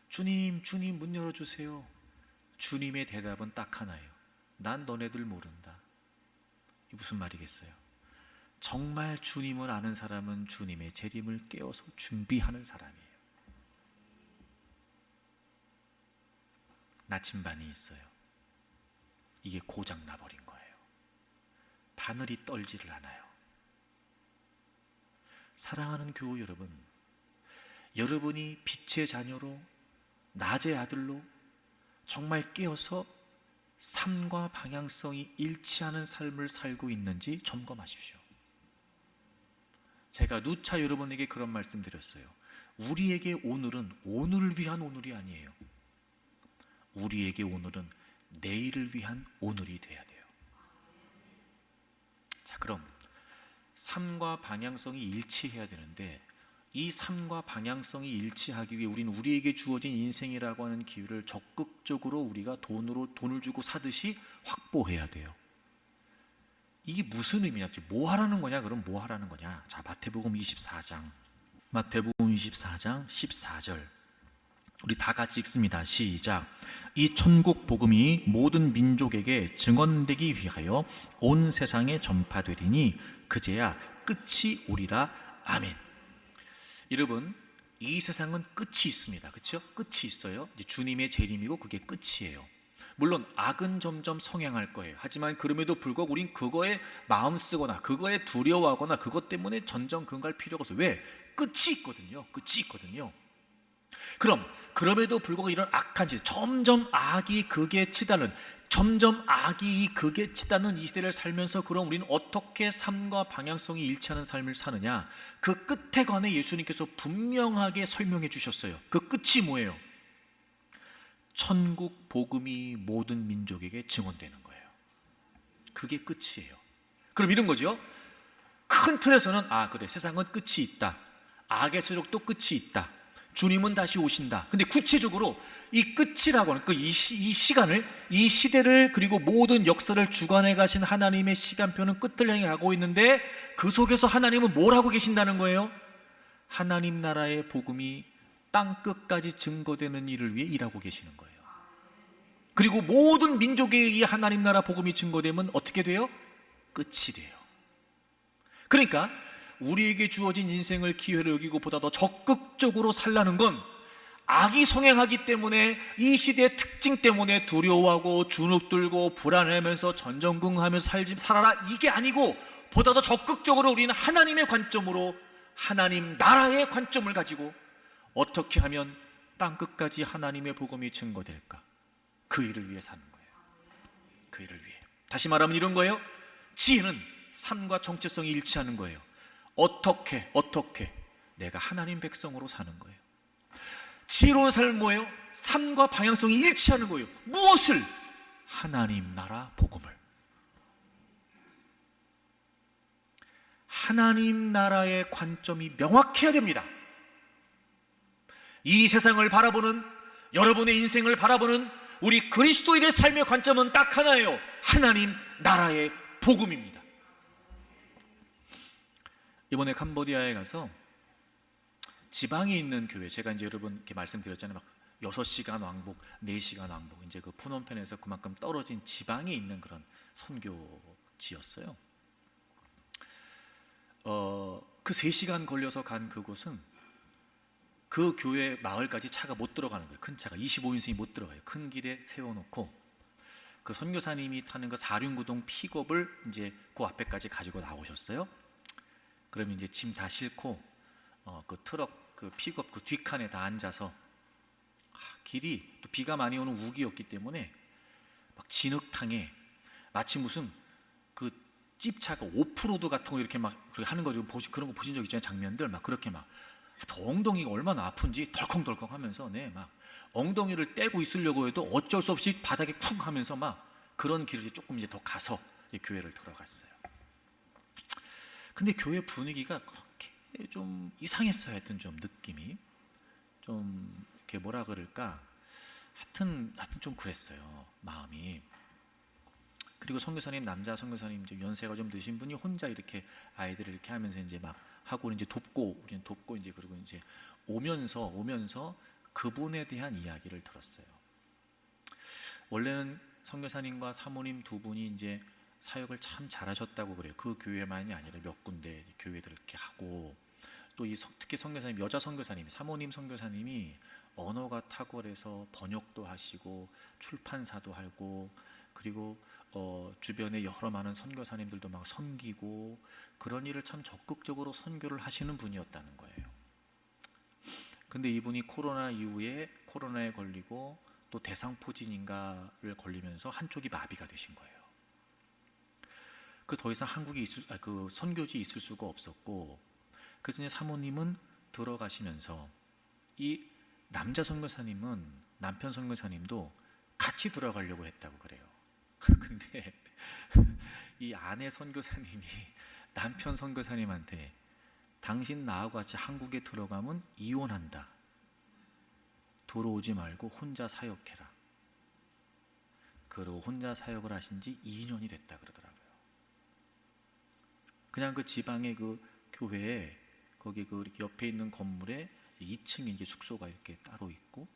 주님, 주님 문 열어주세요. 주님의 대답은 딱 하나예요. 난 너네들 모른다. 이게 무슨 말이겠어요? 정말 주님을 아는 사람은 주님의 재림을 깨워서 준비하는 사람이에요. 나침반이 있어요. 이게 고장 나버린 거예요. 바늘이 떨지를 않아요. 사랑하는 교우 여러분, 여러분이 빛의 자녀로, 낮의 아들로 정말 깨어서 삶과 방향성이 일치하는 삶을 살고 있는지 점검하십시오. 제가 누차 여러분에게 그런 말씀 드렸어요. 우리에게 오늘은 오늘을 위한 오늘이 아니에요. 우리에게 오늘은 내일을 위한 오늘이 돼야 돼요. 자, 그럼 삶과 방향성이 일치해야 되는데, 이 삶과 방향성이 일치하기 위해 우리는 우리에게 주어진 인생이라고 하는 기회를 적극적으로 우리가 돈을 주고 사듯이 확보해야 돼요. 이게 무슨 의미냐? 뭐 하라는 거냐? 그럼 뭐 하라는 거냐? 자, 마태복음 24장 14절 우리 다 같이 읽습니다. 시작. 이 천국 복음이 모든 민족에게 증언되기 위하여 온 세상에 전파되리니 그제야 끝이 오리라. 아멘. 여러분, 이 세상은 끝이 있습니다. 그렇죠? 끝이 있어요. 이제 주님의 재림이고 그게 끝이에요. 물론 악은 점점 성행할 거예요. 하지만 그럼에도 불구하고 우린 그거에 마음 쓰거나 그거에 두려워하거나 그것 때문에 전전긍긍할 필요가 없어요. 왜? 끝이 있거든요. 끝이 있거든요. 그럼 그럼에도 불구하고 이런 악한 짓, 점점 악이 극에 치닫는 이 시대를 살면서, 그럼 우리는 어떻게 삶과 방향성이 일치하는 삶을 사느냐? 그 끝에 관해 예수님께서 분명하게 설명해 주셨어요. 그 끝이 뭐예요? 천국 복음이 모든 민족에게 증언되는 거예요. 그게 끝이에요. 그럼 이런 거죠. 큰 틀에서는 그래, 세상은 끝이 있다. 악의 세력도 끝이 있다. 주님은 다시 오신다. 근데 구체적으로 이 끝이라고 하는 이 시간을, 이 시대를, 그리고 모든 역사를 주관해 가신 하나님의 시간표는 끝을 향해 가고 있는데, 그 속에서 하나님은 뭘 하고 계신다는 거예요? 하나님 나라의 복음이 땅 끝까지 증거되는 일을 위해 일하고 계시는 거예요. 그리고 모든 민족에 의해 하나님 나라 복음이 증거되면 어떻게 돼요? 끝이 돼요. 그러니까 우리에게 주어진 인생을 기회로 여기고 보다 더 적극적으로 살라는 건, 악이 성행하기 때문에, 이 시대의 특징 때문에 두려워하고 주눅들고 불안해하면서 전전긍긍하면서 살아라, 이게 아니고, 보다 더 적극적으로 우리는 하나님의 관점으로, 하나님 나라의 관점을 가지고 어떻게 하면 땅끝까지 하나님의 복음이 증거될까, 그 일을 위해 사는 거예요. 그 일을 위해. 다시 말하면 이런 거예요. 지혜는 삶과 정체성이 일치하는 거예요. 어떻게 내가 하나님 백성으로 사는 거예요. 지혜로운 삶은 뭐예요? 삶과 방향성이 일치하는 거예요. 무엇을? 하나님 나라 복음을. 하나님 나라의 관점이 명확해야 됩니다. 이 세상을 바라보는, 여러분의 인생을 바라보는 우리 그리스도인의 삶의 관점은 딱 하나예요. 하나님 나라의 복음입니다. 이번에 캄보디아에 가서 지방에 있는 교회, 제가 이제 여러분 이렇게 말씀드렸잖아요. 막 6시간 왕복, 4시간 왕복, 이제 그 푸놈펜에서 그만큼 떨어진 지방에 있는 그런 선교지였어요. 그 3시간 걸려서 간 그곳은 그 교회 마을까지 차가 못 들어가는 거예요. 큰 차가 25인승이 못 들어가요. 큰 길에 세워놓고 그 선교사님이 타는 그 사륜구동 픽업을 이제 그 앞에까지 가지고 나오셨어요. 그럼 이제 짐 다 싣고 그 트럭 그 픽업 그 뒷칸에 다 앉아서, 길이 또 비가 많이 오는 우기였기 때문에 막 진흙탕에 마치 무슨 그 찝차가 오프로드 같은 거 이렇게 막 하는 거, 그런 거 보신 적 있잖아요. 장면들 막 그렇게 막 엉덩이가 얼마나 아픈지 덜컹덜컹 하면서, 막 엉덩이를 떼고 있으려고 해도 어쩔 수 없이 바닥에 쿵 하면서 막 그런 길을 조금 이제 더 가서 교회를 들어갔어요. 근데 교회 분위기가 그렇게 좀 이상했어요. 하여튼 좀 느낌이 좀 이렇게 뭐라 그럴까, 하여튼 좀 그랬어요, 마음이. 그리고 선교사님, 남자 선교사님, 이제 연세가 좀 드신 분이 혼자 이렇게 아이들을 이렇게 하면서 이제 막 하고 이제 우리는 돕고 이제, 그리고 이제 오면서 그분에 대한 이야기를 들었어요. 원래는 선교사님과 사모님 두 분이 이제 사역을 참 잘하셨다고 그래요. 그 교회만이 아니라 몇 군데 교회들을 이렇게 하고, 또 특히 선교사님, 여자 선교사님, 사모님 선교사님이 언어가 탁월해서 번역도 하시고 출판사도 하고 그리고 주변에 여러 많은 선교사님들도 막 섬기고 그런 일을 참 적극적으로 선교를 하시는 분이었다는 거예요. 근데 이분이 코로나 이후에 코로나에 걸리고 또 대상포진인가를 걸리면서 한쪽이 마비가 되신 거예요. 그 더 이상 한국에 그 선교지에 있을 수가 없었고, 그래서 이제 사모님은 들어가시면서 이 남자 선교사님은, 남편 선교사님도 같이 들어가려고 했다고 그래요. 근데 이 아내 선교사님이 남편 선교사님한테 당신 나하고 같이 한국에 들어가면 이혼한다. 들어오지 말고 혼자 사역해라. 그리고 혼자 사역을 하신 지 2년이 됐다 그러더라고요. 그냥 그 지방의 그 교회에 거기 그 옆에 있는 건물에 2층에 이제 숙소가 이렇게 따로 있고,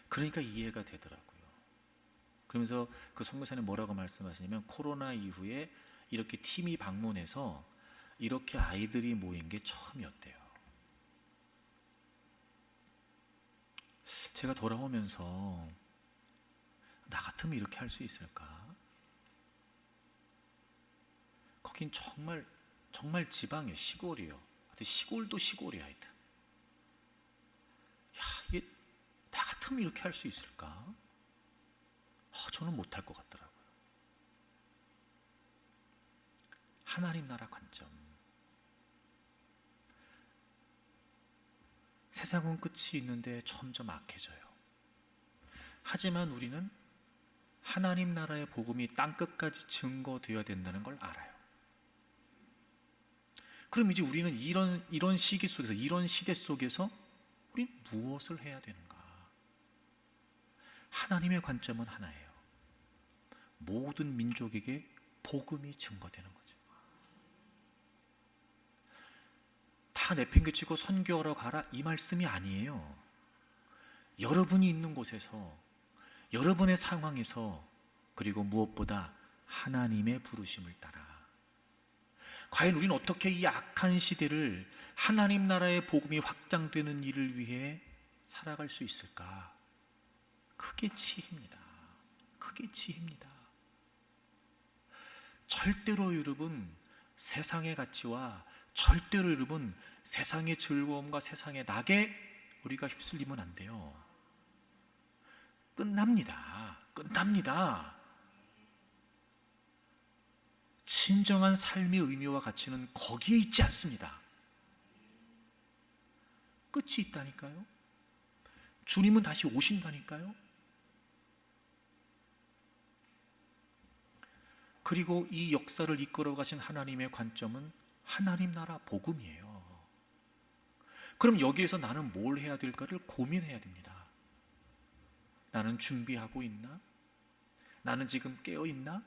그러니까 이해가 되더라고요. 그러면서 그 선교사님 뭐라고 말씀하시냐면, 코로나 이후에 이렇게 팀이 방문해서 이렇게 아이들이 모인 게 처음이었대요. 제가 돌아오면서 나 같으면 이렇게 할 수 있을까? 거긴 정말 지방이에요. 시골이에요. 하여튼 시골도 시골이야. 하여튼 이게 나 같으면 이렇게 할 수 있을까? 저는 못할 것 같더라고요. 하나님 나라 관점. 세상은 끝이 있는데 점점 악해져요. 하지만 우리는 하나님 나라의 복음이 땅끝까지 증거되어야 된다는 걸 알아요. 그럼 이제 우리는 이런 시기 속에서, 이런 시대 속에서 우리 무엇을 해야 되는가? 하나님의 관점은 하나예요. 모든 민족에게 복음이 증거되는 거죠. 다 내팽개치고 선교하러 가라, 이 말씀이 아니에요. 여러분이 있는 곳에서, 여러분의 상황에서, 그리고 무엇보다 하나님의 부르심을 따라, 과연 우리는 어떻게 이 악한 시대를 하나님 나라의 복음이 확장되는 일을 위해 살아갈 수 있을까? 그게 지혜입니다. 그게 지혜입니다. 절대로 여러분 세상의 가치와 절대로 여러분 세상의 즐거움과 세상의 낙에 우리가 휩쓸리면 안 돼요. 끝납니다. 진정한 삶의 의미와 가치는 거기에 있지 않습니다. 끝이 있다니까요. 주님은 다시 오신다니까요. 그리고 이 역사를 이끌어 가신 하나님의 관점은 하나님 나라 복음이에요. 그럼 여기에서 나는 뭘 해야 될까를 고민해야 됩니다. 나는 준비하고 있나? 나는 지금 깨어 있나?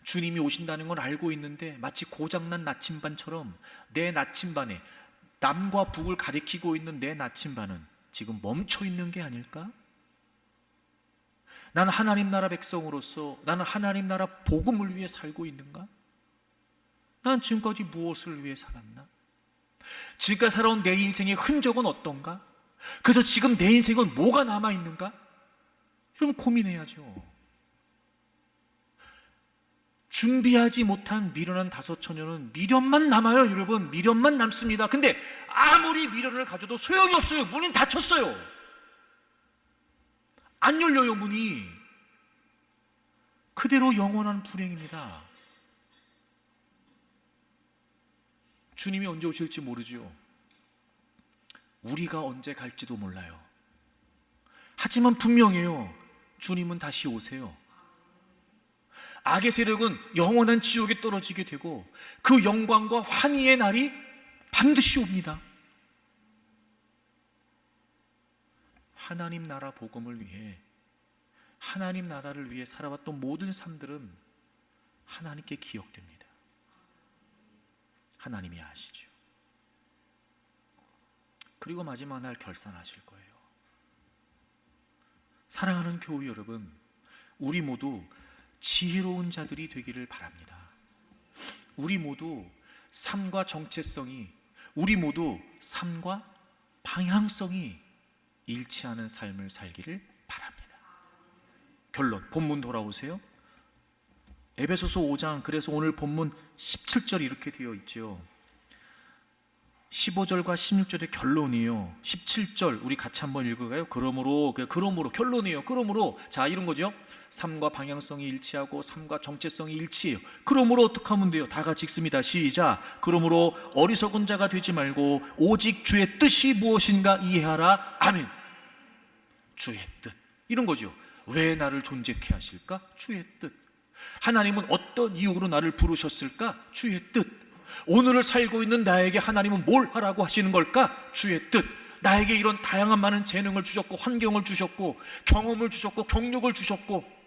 주님이 오신다는 건 알고 있는데 마치 고장난 나침반처럼 내 나침반에, 남과 북을 가리키고 있는 내 나침반은 지금 멈춰 있는 게 아닐까? 나는 하나님 나라 백성으로서, 나는 하나님 나라 복음을 위해 살고 있는가? 난 지금까지 무엇을 위해 살았나? 지금까지 살아온 내 인생의 흔적은 어떤가? 그래서 지금 내 인생은 뭐가 남아있는가? 여러분 고민해야죠. 준비하지 못한 미련한 5처녀는 미련만 남아요. 여러분 미련만 남습니다. 근데 아무리 미련을 가져도 소용이 없어요. 문이 닫혔어요. 안 열려요. 문이. 그대로 영원한 불행입니다. 주님이 언제 오실지 모르죠. 우리가 언제 갈지도 몰라요. 하지만 분명해요. 주님은 다시 오세요. 악의 세력은 영원한 지옥에 떨어지게 되고 그 영광과 환희의 날이 반드시 옵니다. 하나님 나라 복음을 위해, 하나님 나라를 위해 살아왔던 모든 삶들은 하나님께 기억됩니다. 하나님이 아시죠. 그리고 마지막 날 결산하실 거예요. 사랑하는 교우 여러분, 우리 모두 지혜로운 자들이 되기를 바랍니다. 우리 모두 삶과 정체성이, 우리 모두 삶과 방향성이 일치하는 삶을 살기를 바랍니다. 결론, 본문 돌아오세요. 에베소서 5장, 그래서 오늘 본문 17절이 이렇게 되어 있죠. 15절과 16절의 결론이요. 17절 우리 같이 한번 읽어가요. 그러므로 결론이에요. 그러므로 자, 이런 거죠. 삶과 방향성이 일치하고 삶과 정체성이 일치해요. 그러므로 어떻게 하면 돼요? 다 같이 읽습니다. 시작. 그러므로 어리석은 자가 되지 말고 오직 주의 뜻이 무엇인가 이해하라. 아멘. 주의 뜻, 이런 거죠. 왜 나를 존재케 하실까? 주의 뜻. 하나님은 어떤 이유로 나를 부르셨을까? 주의 뜻. 오늘을 살고 있는 나에게 하나님은 뭘 하라고 하시는 걸까? 주의 뜻. 나에게 이런 다양한 많은 재능을 주셨고, 환경을 주셨고, 경험을 주셨고, 경력을 주셨고,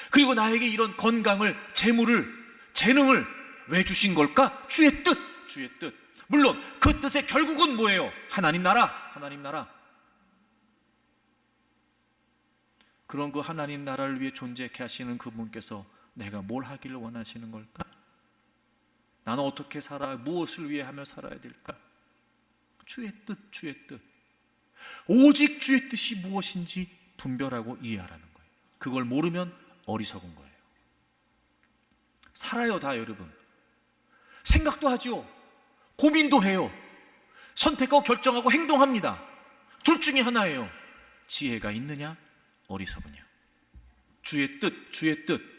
그리고 나에게 이런 건강을, 재물을, 재능을 왜 주신 걸까? 주의 뜻. 주의 뜻. 물론 그 뜻의 결국은 뭐예요? 하나님 나라. 하나님 나라. 그런 그 하나님 나라를 위해 존재케 하시는 그분께서 내가 뭘 하기를 원하시는 걸까? 나는 어떻게 살아야, 무엇을 위해 하며 살아야 될까? 주의 뜻, 주의 뜻. 오직 주의 뜻이 무엇인지 분별하고 이해하라는 거예요. 그걸 모르면 어리석은 거예요. 살아요, 다 여러분. 생각도 하죠. 고민도 해요. 선택하고 결정하고 행동합니다. 둘 중에 하나예요. 지혜가 있느냐, 어리석으냐. 주의 뜻, 주의 뜻.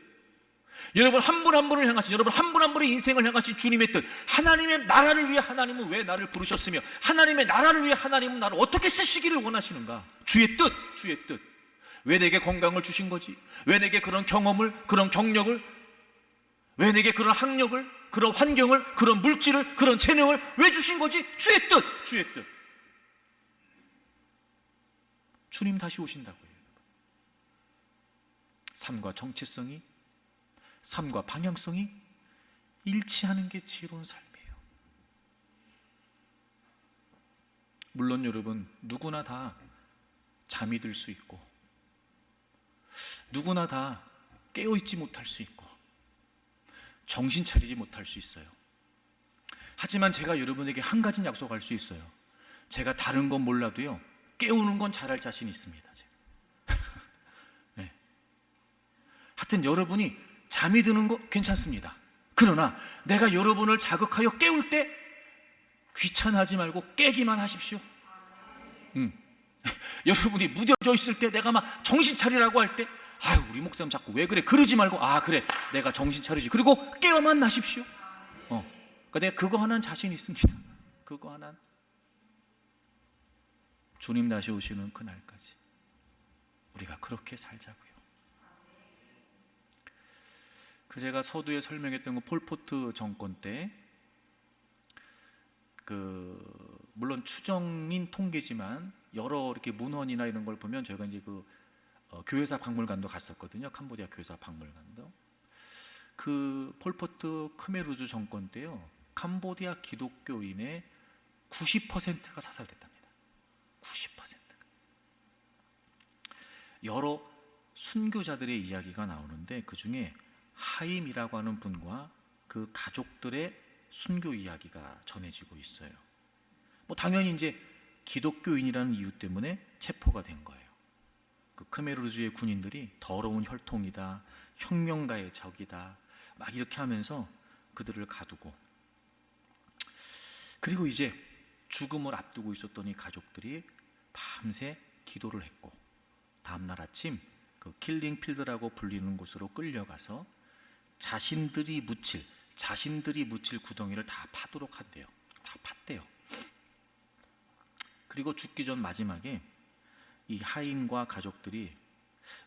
여러분 한 분 한 분을 향하신, 여러분 한 분 한 분의 인생을 향하신 주님의 뜻, 하나님의 나라를 위해 하나님은 왜 나를 부르셨으며, 하나님의 나라를 위해 하나님은 나를 어떻게 쓰시기를 원하시는가? 주의 뜻, 주의 뜻. 왜 내게 건강을 주신 거지? 왜 내게 그런 경험을, 그런 경력을, 왜 내게 그런 학력을, 그런 환경을, 그런 물질을, 그런 재능을 왜 주신 거지? 주의 뜻, 주의 뜻. 주님 다시 오신다고요. 삶과 정체성이, 삶과 방향성이 일치하는 게 지혜로운 삶이에요. 물론 여러분, 누구나 다 잠이 들 수 있고, 누구나 다 깨어있지 못할 수 있고, 정신 차리지 못할 수 있어요. 하지만 제가 여러분에게 한 가지는 약속할 수 있어요. 제가 다른 건 몰라도요, 깨우는 건 잘할 자신이 있습니다. 네. 하여튼 여러분이 잠이 드는 거 괜찮습니다. 그러나 내가 여러분을 자극하여 깨울 때 귀찮아하지 말고 깨기만 하십시오. 여러분이 무뎌져 있을 때, 내가 막 정신 차리라고 할 때, 아유 우리 목사님 자꾸 왜 그래, 그러지 말고, 아 그래 내가 정신 차리지, 그리고 깨어만 나십시오. 그러니까 내가 그거 하나는 자신 있습니다. 그거 하나는. 주님 다시 오시는 그날까지 우리가 그렇게 살자고요. 그 제가 서두에 설명했던 그 폴포트 정권 때, 물론 추정인 통계지만 여러 이렇게 문헌이나 이런 걸 보면, 저희가 이제 교회사 박물관도 갔었거든요. 캄보디아 교회사 박물관도. 그 폴포트 크메루주 정권 때요, 캄보디아 기독교인의 90%가 사살됐답니다. 90%가. 여러 순교자들의 이야기가 나오는데, 그 중에 하임이라고 하는 분과 그 가족들의 순교 이야기가 전해지고 있어요. 뭐 당연히 이제 기독교인이라는 이유 때문에 체포가 된 거예요. 그 크메루주의 군인들이 더러운 혈통이다, 혁명가의 적이다, 막 이렇게 하면서 그들을 가두고, 그리고 이제 죽음을 앞두고 있었던 이 가족들이 밤새 기도를 했고, 다음날 아침 그 킬링 필드라고 불리는 곳으로 끌려가서 자신들이 묻힐 구덩이를 다 파도록 한대요. 다 팠대요. 그리고 죽기 전 마지막에 이 하임과 가족들이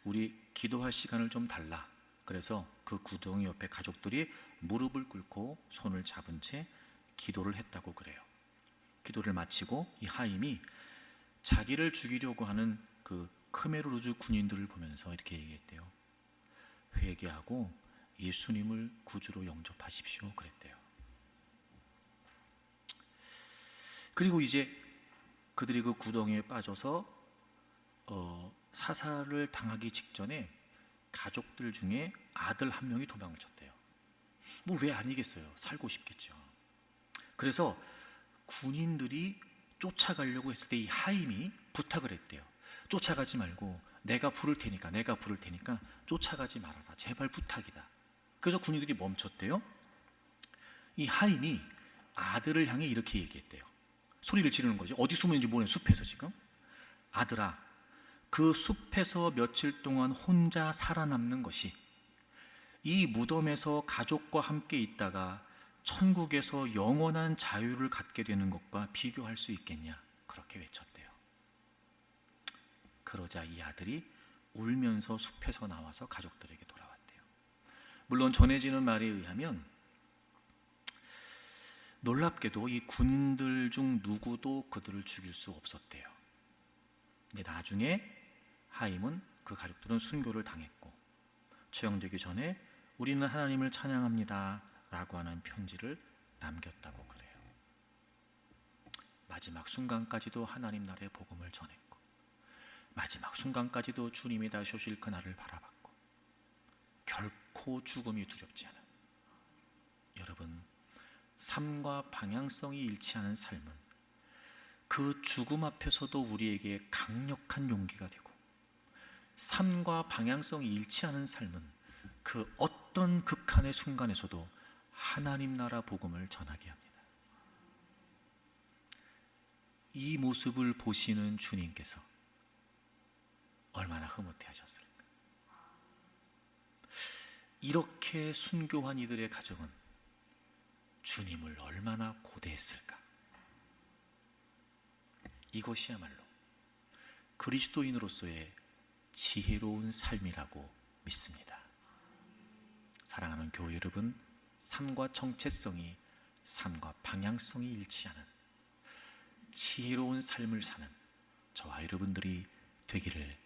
우리 기도할 시간을 좀 달라. 그래서 그 구덩이 옆에 가족들이 무릎을 꿇고 손을 잡은 채 기도를 했다고 그래요. 기도를 마치고 이 하임이 자기를 죽이려고 하는 그 크메루주 군인들을 보면서 이렇게 얘기했대요. 회개하고 예수님을 구주로 영접하십시오. 그랬대요. 그리고 이제 그들이 그 구덩이에 빠져서 사살을 당하기 직전에 가족들 중에 아들 한 명이 도망을 쳤대요. 뭐 왜 아니겠어요? 살고 싶겠죠. 그래서 군인들이 쫓아가려고 했을 때 이 하임이 부탁을 했대요. 쫓아가지 말고 내가 부를 테니까 쫓아가지 말아라. 제발 부탁이다. 그래서 군인들이 멈췄대요. 이 하임이 아들을 향해 이렇게 얘기했대요. 소리를 지르는 거죠. 어디 숨었는지 모르는 숲에서 지금. 아들아, 그 숲에서 며칠 동안 혼자 살아남는 것이 이 무덤에서 가족과 함께 있다가 천국에서 영원한 자유를 갖게 되는 것과 비교할 수 있겠냐, 그렇게 외쳤대요. 그러자 이 아들이 울면서 숲에서 나와서 가족들에게 돌아왔대요. 물론 전해지는 말에 의하면 놀랍게도 이 군인들 중 누구도 그들을 죽일 수 없었대요. 근데 나중에 하임은, 그 가족들은 순교를 당했고 처형되기 전에 우리는 하나님을 찬양합니다 라고 하는 편지를 남겼다고 그래요. 마지막 순간까지도 하나님 나라의 복음을 전했고, 마지막 순간까지도 주님이 다시 오실 그날을 바라봤고, 결코 죽음이 두렵지 않은, 여러분, 삶과 방향성이 일치하는 삶은 그 죽음 앞에서도 우리에게 강력한 용기가 되고, 삶과 방향성이 일치하는 삶은 그 어떤 극한의 순간에서도 하나님 나라 복음을 전하게 합니다. 이 모습을 보시는 주님께서 얼마나 흐뭇해 하셨을까. 이렇게 순교한 이들의 가정은 주님을 얼마나 고대했을까. 이것이야말로 그리스도인으로서의 지혜로운 삶이라고 믿습니다. 사랑하는 교회 여러분, 삶과 정체성이, 삶과 방향성이 일치하는 지혜로운 삶을 사는 저와 여러분들이 되기를